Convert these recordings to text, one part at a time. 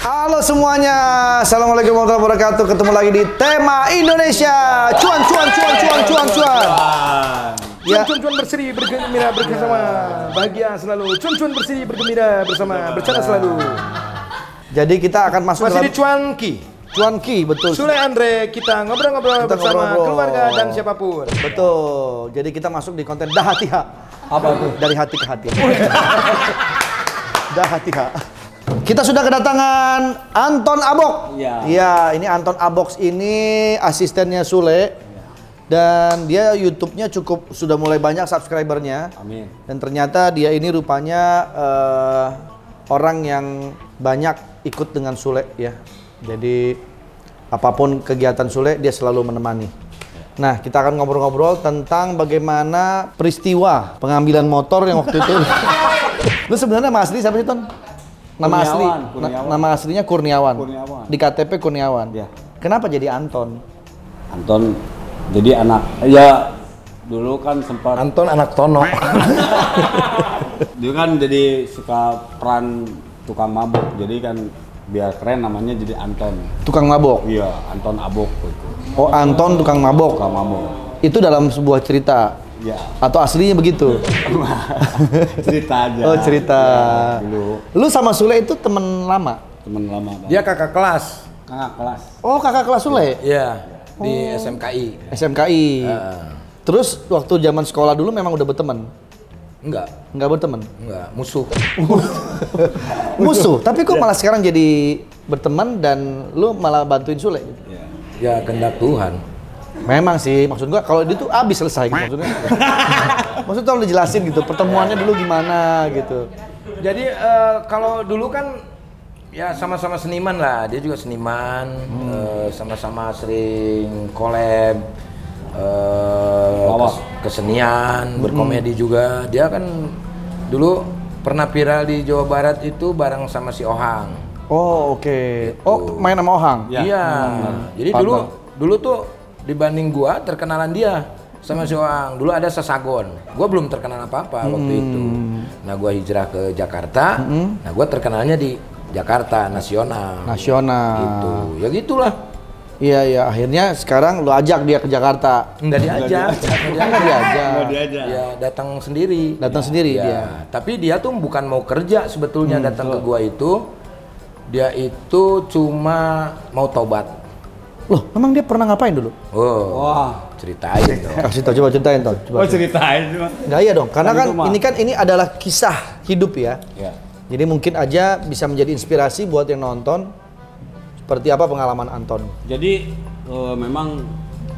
Halo semuanya, assalamualaikum warahmatullahi wabarakatuh. Ketemu lagi di Tema Indonesia. Cuan. Ya. Cuan berseri bergembira bersama, bahagia selalu. Cuan berseri bergembira bersama, bercanda selalu. Jadi kita akan masuk masih dalam di Cuanki, betul. Sule Andre, kita ngobrol-ngobrol bersama keluarga dan siapapun. Betul. Jadi kita masuk di konten dah hati ha. Apa tuh? Dari hati ke hati. Dah hati ha. Kita sudah kedatangan Anton Abok. Iya, ini Anton Abok ini asistennya Sule. Dan dia YouTube-nya sudah mulai banyak subscribernya. Amin. Dan ternyata dia ini rupanya orang yang banyak ikut dengan Sule ya. Jadi apapun kegiatan Sule dia selalu menemani. Nah, kita akan ngobrol-ngobrol tentang bagaimana peristiwa pengambilan motor yang waktu itu. Lu sebenarnya nama asli siapa sih, Ton? Nama aslinya Kurniawan. Di KTP Kurniawan. Ya. Kenapa jadi Anton? Anton jadi anak, ya dulu kan sempat Anton anak Tono. Dia kan jadi suka peran tukang mabuk, jadi kan biar keren namanya jadi Anton. Tukang mabok? Iya, Anton Abok gitu. Oh, Anton tukang mabok? Tukang mabok. Itu dalam sebuah cerita? Ya. Atau aslinya begitu? Cerita aja. Oh, cerita. Ya, dulu. Lu sama Sule itu temen lama? Temen lama banget. Dia kakak kelas. Kakak kelas. Oh, kakak kelas Sule? Iya, di SMKI. SMKI. Terus waktu zaman sekolah dulu memang udah berteman? Enggak berteman? Enggak, musuh. Musuh? Tapi kok malah sekarang jadi berteman dan lu malah bantuin Sule gitu? Ya kehendak Tuhan. Memang sih, maksud gua kalau itu habis selesai gitu maksudnya. Maksudnya tolong dijelasin gitu, pertemuannya dulu gimana gitu. Jadi kalau dulu kan ya sama-sama seniman lah, dia juga seniman, sama-sama sering collab, kesenian, berkomedi juga. Dia kan dulu pernah viral di Jawa Barat itu bareng sama si Ohang. Oh oke. Oh main sama Ohang? Ya. Iya. Jadi dulu tuh dibanding gua terkenalan dia sama si Ohang. Dulu ada Sasagon. Gua belum terkenal apa-apa waktu itu. Nah, gua hijrah ke Jakarta. Nah, gua terkenalnya di Jakarta nasional. Gitu. Ya gitulah. Iya, akhirnya sekarang lu ajak dia ke Jakarta. Enggak diajak. Enggak diajak. Ya, datang sendiri. Datang sendiri ya. dia. Tapi dia tuh bukan mau kerja sebetulnya datang ke gua itu. Dia itu cuma mau tobat. Loh, memang dia pernah ngapain dulu? Oh. Wah, ceritain dong. Kasih tau, coba ceritain Ton. Ceritain cuma. Nggak iya dong, karena kan ini adalah kisah hidup ya. Jadi mungkin aja bisa menjadi inspirasi buat yang nonton. Seperti apa pengalaman Anton? Jadi memang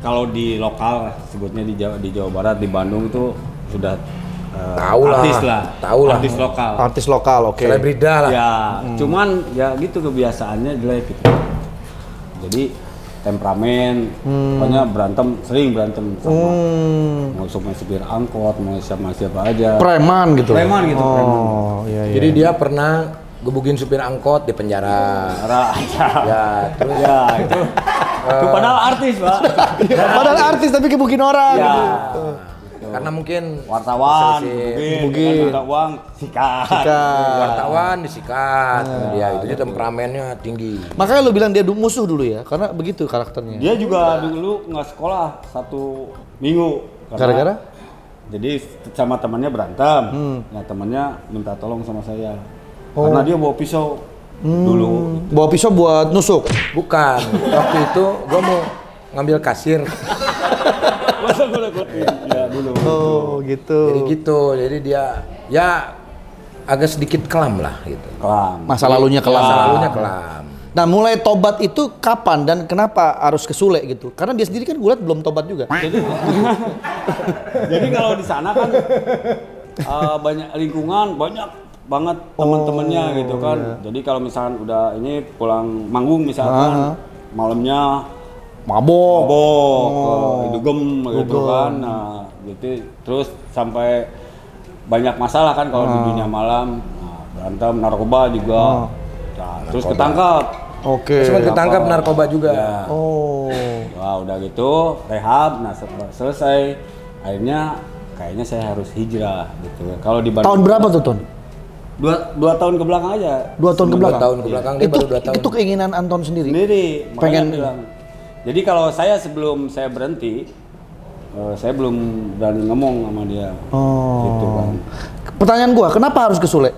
kalau di lokal sebutnya di Jawa Barat, di Bandung itu sudah artis lokal. Artis lokal, oke. Selebrita lah. Ya, cuman ya gitu kebiasaannya jelek gitu. Jadi temperamen, pokoknya sering berantem sama mau supir angkot, mau siapa aja. Preman gitu. Preman. Iya. Jadi dia pernah gebukin supir angkot di penjara. Ya, terus itu padahal artis, Pak. Padahal artis tapi gebukin orang. Ya. Gitu. Karena mungkin wartawan, mungkin uang sikat. Wartawan disikat. Ya, itu temperamennya tinggi. Makanya lu bilang dia musuh dulu ya, karena begitu karakternya. Dia juga dulu nggak sekolah 1 minggu. Gara-gara? Jadi sama temannya berantem. Nah, temannya minta tolong sama saya. Karena dia bawa pisau dulu. Bawa pisau buat nusuk? Bukan. Waktu itu gua mau ngambil kasir. Masa gue nakutin? Ya dulu. Oh gitu. Jadi gitu. Jadi dia ya agak sedikit kelam lah gitu. Kelam. Masa lalunya kelam. Nah, mulai tobat itu kapan dan kenapa harus ke Sule gitu? Karena dia sendiri kan gue liat belum tobat juga. Jadi kalau di sana kan banyak lingkungan, banyak banget teman-temannya gitu kan. Iya. Jadi kalau misalkan udah ini pulang manggung misalkan malamnya mabok, dugem gitu kan. Nah, gitu terus sampai banyak masalah kan kalau di dunia malam. Nah, berantem, narkoba juga. Nah, terus ketangkap. Oke. Sempat ketangkap narkoba juga. Ya. Wah, udah gitu rehab. Nah, selesai akhirnya kayaknya saya harus hijrah gitu. Kalau di Bandung. Tahun berapa tuh, Ton? Dua tahun ke belakang aja. 2 tahun ke belakang. 2 tahun ke belakang dia baru 2 tahun. Itu keinginan Anton sendiri. Pengen bilang. Jadi kalau saya sebelum saya berhenti, saya belum berani ngomong sama dia. Gitu kan. Pertanyaan gua, kenapa harus ke Sule?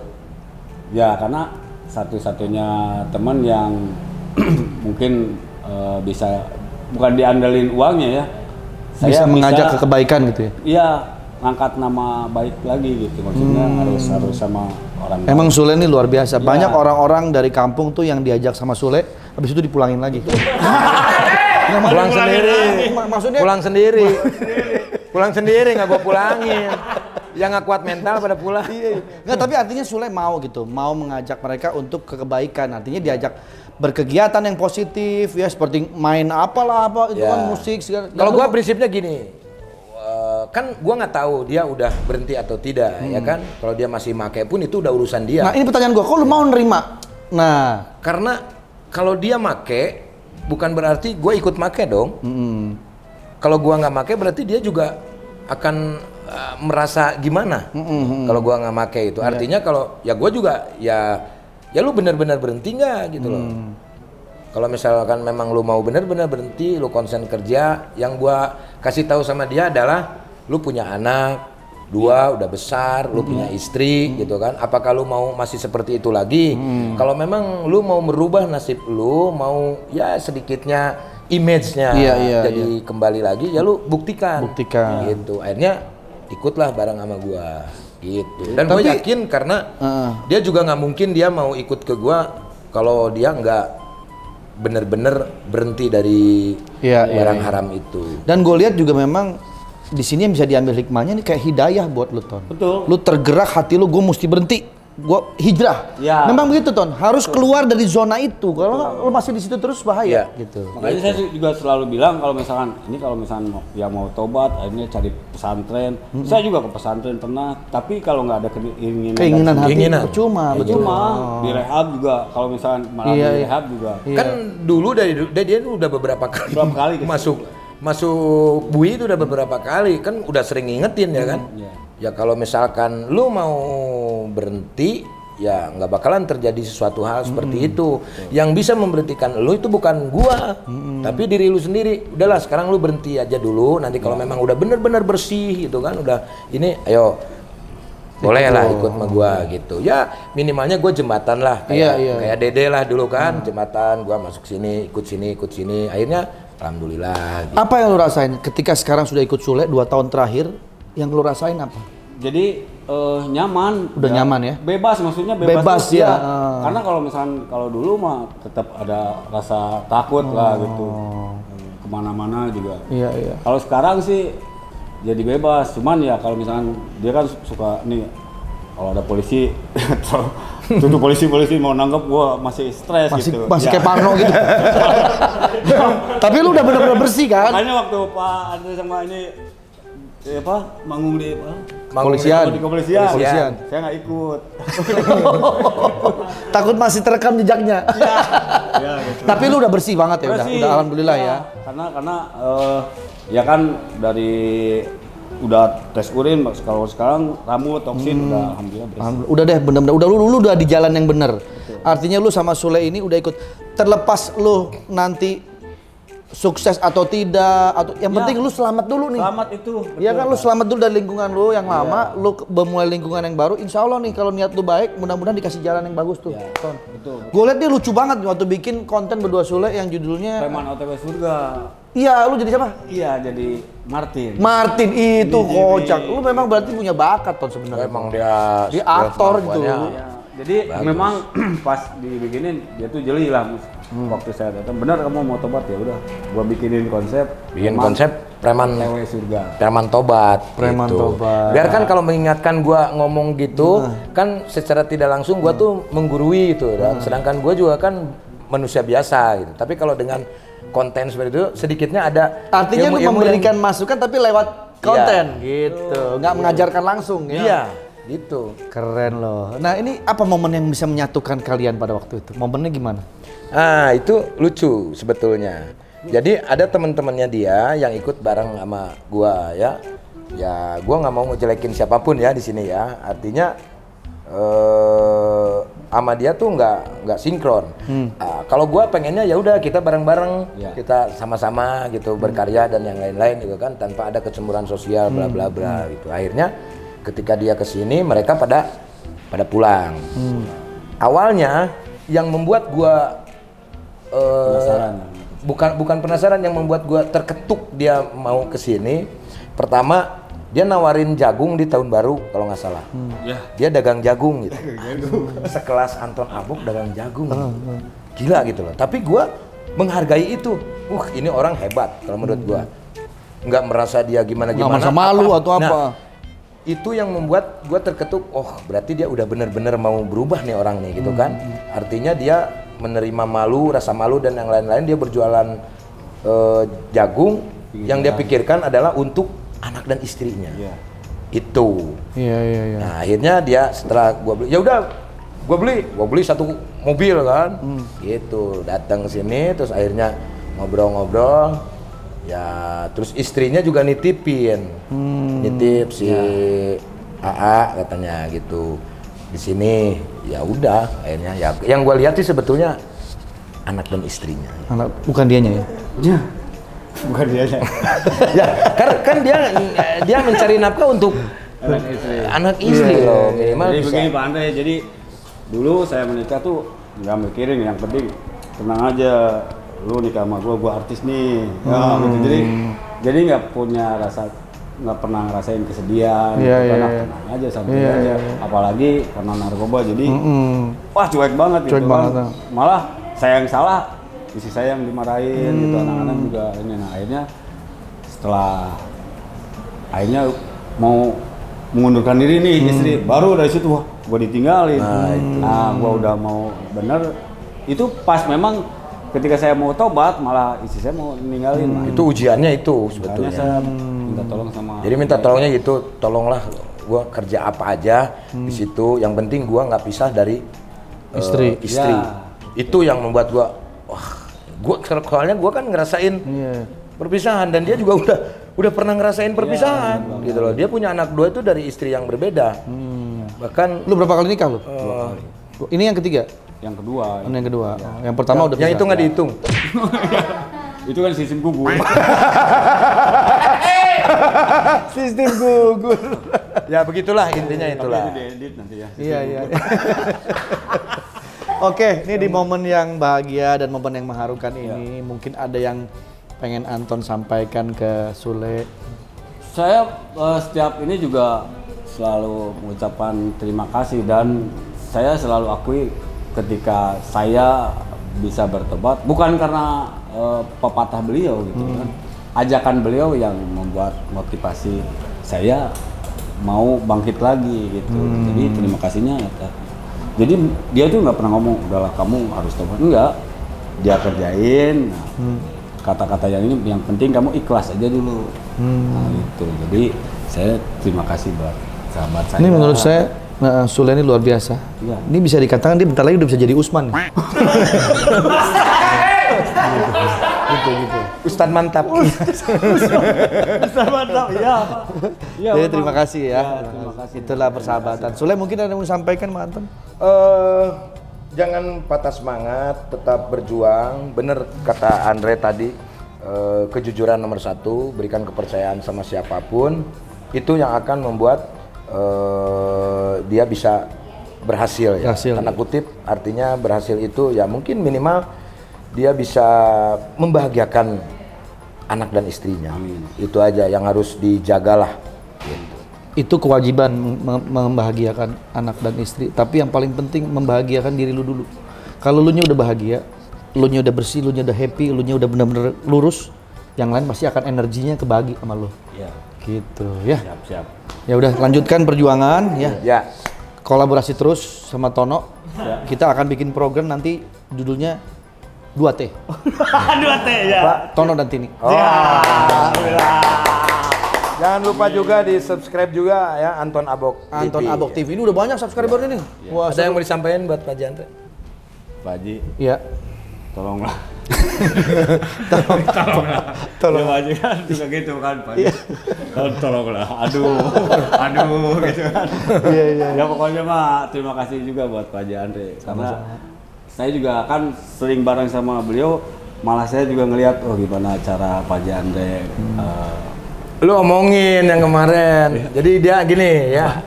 Ya karena satu-satunya teman yang mungkin bisa bukan diandalin uangnya ya. Saya bisa mengajak ke kebaikan gitu ya. Iya, ngangkat nama baik lagi gitu. Maksudnya harus sama orang. Emang Sule ini luar biasa. Banyak orang-orang dari kampung tuh yang diajak sama Sule, habis itu dipulangin lagi. Pulang sendiri. Maksudnya pulang sendiri. Pulang sendiri nggak gua pulangin. Yang nggak kuat mental pada pulang. Nggak, tapi artinya Sule mau gitu, mau mengajak mereka untuk ke kebaikan. Artinya diajak berkegiatan yang positif ya, seperti main apalah itu kan musik segala. Kalau gua prinsipnya gini, kan gua nggak tahu dia udah berhenti atau tidak ya kan. Kalau dia masih make pun itu udah urusan dia. Nah ini pertanyaan gua, kok lu mau nerima? Nah karena kalau dia make bukan berarti gue ikut make dong. Kalau gua nggak make berarti dia juga akan merasa gimana kalau gua nggak make itu. Artinya kalau ya gua juga ya lu benar-benar berhenti nggak gitu loh. Kalau misalkan memang lu mau benar-benar berhenti, lu konsen kerja, yang gua kasih tahu sama dia adalah lu punya anak 2 udah besar, lu punya istri gitu kan. Apakah lu mau masih seperti itu lagi? Kalau memang lu mau merubah nasib lu, mau ya sedikitnya image-nya jadi kembali lagi, ya lu buktikan. Gitu. Akhirnya ikutlah bareng sama gua gitu. Dan gue yakin karena dia juga nggak mungkin dia mau ikut ke gua kalau dia nggak bener-bener berhenti dari barang haram itu. Dan gue lihat juga memang di sini yang bisa diambil hikmahnya nih kayak hidayah buat lu, Ton. Betul. Lu tergerak hati lu, gue mesti berhenti. Gua hijrah. Ya. Memang begitu, Ton. Harus keluar dari zona itu. Kalau lu masih di situ terus bahaya gitu. Makanya saya juga selalu bilang kalau misalkan yang mau tobat akhirnya cari pesantren. Saya juga ke pesantren pernah, tapi kalau nggak ada keinginan hati percuma. Di rehab juga kalau misalkan malah di rehab juga. Kan dulu dari dia udah beberapa kali masuk bui itu udah beberapa kali, kan udah sering ngingetin ya kan. Ya kalau misalkan lu mau berhenti ya nggak bakalan terjadi sesuatu hal seperti itu. Yang bisa memberhentikan lu itu bukan gua, tapi diri lu sendiri. Udahlah sekarang lu berhenti aja dulu, nanti kalau memang udah bener-bener bersih gitu kan, udah ini ayo boleh lah ikut sama gua gitu. Ya minimalnya gua jembatan lah kayak Dede lah dulu kan, jembatan gua masuk sini, ikut sini. Akhirnya alhamdulillah gitu. Apa yang lu rasain ketika sekarang sudah ikut Sule 2 tahun terakhir? Yang lu rasain apa? Jadi nyaman. Udah nyaman ya? Bebas, maksudnya bebas ya. Karena kalau dulu mah tetap ada rasa takut lah gitu. Kemana-mana juga. Iya. Kalau sekarang sih jadi bebas. Cuman ya kalau misalkan dia kan suka nih kalau ada polisi tuh polisi mau nangkep gua masih stres gitu. Masih kayak Parno gitu. Tapi lu udah benar-benar bersih kan? Makanya waktu Pak Andre sama ini manggung di kepolisian. Saya nggak ikut. Takut masih terekam jejaknya. Gitu. Tapi lu udah bersih banget ya, udah alhamdulillah ya. Karena ya kan dari udah tes urin, kalau sekarang rambut toksin udah alhamdulillah bersih. Udah deh bener-bener lu udah di jalan yang bener. Artinya lu sama Sule ini udah ikut. Terlepas lu nanti sukses atau tidak, atau yang penting lu selamat dulu nih. Selamat itu. Iya kan, lu selamat dulu dari lingkungan lu yang lama, lu memulai lingkungan yang baru. Insya Allah nih kalau niat lu baik, mudah-mudahan dikasih jalan yang bagus tuh. Betul. Gue liat dia lucu banget waktu bikin konten berdua Sule yang judulnya Preman OTW Surga. Iya, lu jadi siapa? Iya, jadi Martin. Martin itu kocak. Lu memang berarti punya bakat Ton sebenarnya. Emang dia aktor itu. Jadi memang pas dibikinin dia tuh jeli lah. Waktu saya datang, benar kamu mau tobat ya udah, gua bikinin konsep. Preman OTW Surga. Preman tobat. Preman gitu. tobat. Biar kan kalau mengingatkan gua ngomong gitu, kan secara tidak langsung gua tuh menggurui itu. Sedangkan gua juga kan manusia biasa gitu. Tapi kalau dengan konten seperti itu sedikitnya ada artinya lu memberikan masukan tapi lewat konten gitu, nggak mengajarkan langsung ya. Iya, gitu. Keren loh. Nah ini apa momen yang bisa menyatukan kalian pada waktu itu? Momennya gimana? Itu lucu sebetulnya. Jadi ada teman-temannya dia yang ikut bareng sama gua ya. Ya gua nggak mau ngejelekin siapapun ya di sini ya. Artinya sama dia tuh nggak sinkron. Kalau gua pengennya ya udah kita bareng-bareng, kita sama-sama gitu berkarya dan yang lain-lain gitu kan, tanpa ada kecemburuan sosial bla bla bla gitu. Akhirnya ketika dia kesini mereka pada pulang. Awalnya yang membuat gua Penasaran. bukan penasaran, yang membuat gua terketuk dia mau kesini. Pertama dia nawarin jagung di tahun baru kalau nggak salah. Dia dagang jagung gitu. Sekelas Anton Abok dagang jagung. Gila gitu loh. Tapi gua menghargai itu. Ini orang hebat kalau menurut gua. Nggak merasa dia gimana. Nggak merasa malu atau apa. Nah, itu yang membuat gua terketuk. Oh, berarti dia udah bener-bener mau berubah nih orang nih gitu kan. Artinya dia menerima malu, rasa malu dan yang lain-lain. Dia berjualan jagung. Yang dia pikirkan adalah untuk anak dan istrinya. Itu. Iya. Nah, akhirnya dia setelah gua beli, ya udah gua beli satu mobil kan. Gitu. Datang sini terus akhirnya ngobrol-ngobrol. Ya, terus istrinya juga nitipin. Nitip si AA katanya gitu. Di sini ya udah akhirnya ya yang gua lihat sih sebetulnya anak dan istrinya. Anak bukan dianya ya. Bukan dia. Ya, kan dia mencari nafkah untuk anak istri loh, minimal Jadi bisa. begini Pak Andre, jadi dulu saya menikah tuh nggak mikirin, yang penting tenang aja, lu nikah sama gua artis nih. Ya, gitu. Jadi nggak punya rasa, nggak pernah ngerasain kesedihan, tenang aja, santai aja. Apalagi karena narkoba, jadi wah cuek banget gitu kan. Malah saya yang salah, istri saya yang dimarahin gitu, anak-anak juga ini. Nah akhirnya mau mengundurkan diri nih istri, baru dari situ wah gua ditinggalin. Nah gua udah mau bener, itu pas memang ketika saya mau tobat malah istri saya mau ninggalin. Nah, Itu ujiannya itu sebetulnya. saya minta tolong sama. Jadi minta tolongnya gitu, tolonglah gua kerja apa aja di situ. Yang penting gua nggak pisah dari istri. Ya. Itu yang membuat gua, soalnya gua kan ngerasain perpisahan dan dia juga udah pernah ngerasain perpisahan gitu loh. Dia punya anak 2 itu dari istri yang berbeda. Bahkan Lu berapa kali nikah lu? 2 kali. Ini yang ketiga? Yang kedua. Yang kedua. Yang pertama udah yang pisah. itu nggak dihitung. Itu kan sistem gugur. Sistem gugur. Ya begitulah intinya itulah. Tapi itu diedit nanti ya. Iya. Oke, ini di momen yang bahagia dan momen yang mengharukan ini, mungkin ada yang pengen Anton sampaikan ke Sule. Saya setiap ini juga selalu mengucapkan terima kasih, dan saya selalu akui ketika saya bisa bertobat bukan karena pepatah beliau gitu kan. Ajakan beliau yang membuat motivasi saya mau bangkit lagi gitu. Jadi terima kasihnya jadi dia tuh nggak pernah ngomong udahlah kamu harus tobat, enggak, dia kerjain. Nah, kata-kata yang penting kamu ikhlas aja dulu. Nah itu, jadi saya terima kasih buat sahabat saya. Ini menurut saya Sule ini luar biasa. Iya. Ini bisa dikatakan dia bentar lagi udah bisa jadi Usman. gitu. Ustadz mantap. Ustadz mantap, iya. Jadi terima kasih ya. Terima kasih. Itulah persahabatan. Sule mungkin ada yang mau disampaikan Mas Anton? Jangan patah semangat, tetap berjuang. Bener kata Andre tadi, kejujuran nomor 1, berikan kepercayaan sama siapapun. Itu yang akan membuat dia bisa berhasil ya. Tanda kutip, artinya berhasil itu ya mungkin minimal dia bisa membahagiakan anak dan istrinya. Amin. Itu aja yang harus dijagalah. Gitu. Itu kewajiban membahagiakan anak dan istri, tapi yang paling penting membahagiakan diri lu dulu. Kalau lu nya udah bahagia, lu nya udah bersih, lu nya udah happy, lu nya udah benar-benar lurus, yang lain pasti akan energinya kebagi sama lu. Iya. Gitu ya. Siap. Ya udah, lanjutkan perjuangan ya. Ya. Kolaborasi terus sama Tono. Ya. Kita akan bikin program nanti judulnya 2T. 2T ya. Tono dan Tini. Jangan lupa juga di subscribe juga ya Anton Abok Anton TV. Abok TV. Ini udah banyak subscriber ini. Wah, ada yang mau disampaikan buat Pak Jante? Pak Haji, Iya. tolonglah. Tolong. Ya, Pak Haji kan juga gitu kan, Pak Haji. Tolonglah, aduh gitu kan. Iya. Ya pokoknya mah terima kasih juga buat Pak Haji Andre. Karena saya juga kan sering bareng sama beliau, malah saya juga ngelihat gimana cara Pak Haji Andre. Lu omongin yang kemarin. Jadi dia gini ya.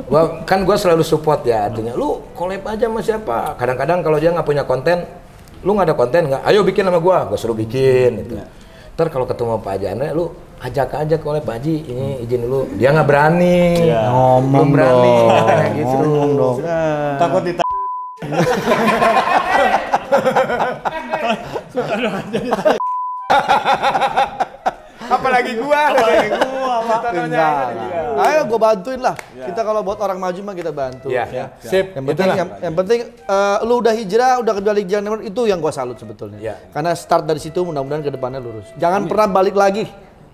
Gua selalu support ya, artinya lu collab aja sama siapa. Kadang-kadang kalau dia nggak punya konten, lu nggak ada konten nggak, ayo bikin sama gua suruh bikin gitu. Ntar kalau ketemu Pak Haji Andre, lu ajak aja collab Pak Haji, ini izin dulu. Dia nggak berani, Ngomong berani dong. kayak gitu. Ngomong dong. Takut Apalagi gua. Enggak. Ayo gue bantuin lah. Kita kalau buat orang maju mah kita bantu. Iya. Sip. Yang penting lu udah hijrah, udah balik jalan itu yang gua salut sebetulnya. Iya. Karena start dari situ mudah-mudahan ke depannya lurus. Jangan pernah balik lagi.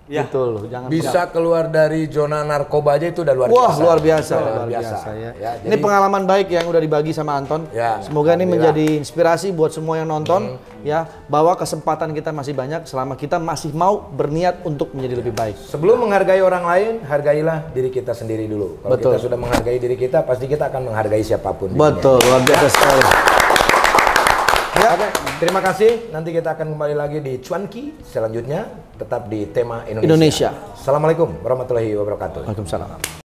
Gitu loh, jangan Bisa keluar dari zona narkoba aja itu udah luar biasa. Wah, luar biasa, Luar biasa ya. Ya, Ini pengalaman baik yang udah dibagi sama Anton. Ya, Semoga ini menjadi inspirasi buat semua yang nonton ya, bahwa kesempatan kita masih banyak selama kita masih mau berniat untuk menjadi lebih baik. Sebelum menghargai orang lain, hargailah diri kita sendiri dulu. Kalau Betul. kita sudah menghargai diri kita, pasti kita akan menghargai siapapun. di Betul, luar biasa sekali. Ya. Oke, terima kasih. Nanti kita akan kembali lagi di Cuanki selanjutnya, tetap di tema Indonesia. Indonesia. Assalamualaikum warahmatullahi wabarakatuh. Waalaikumsalam.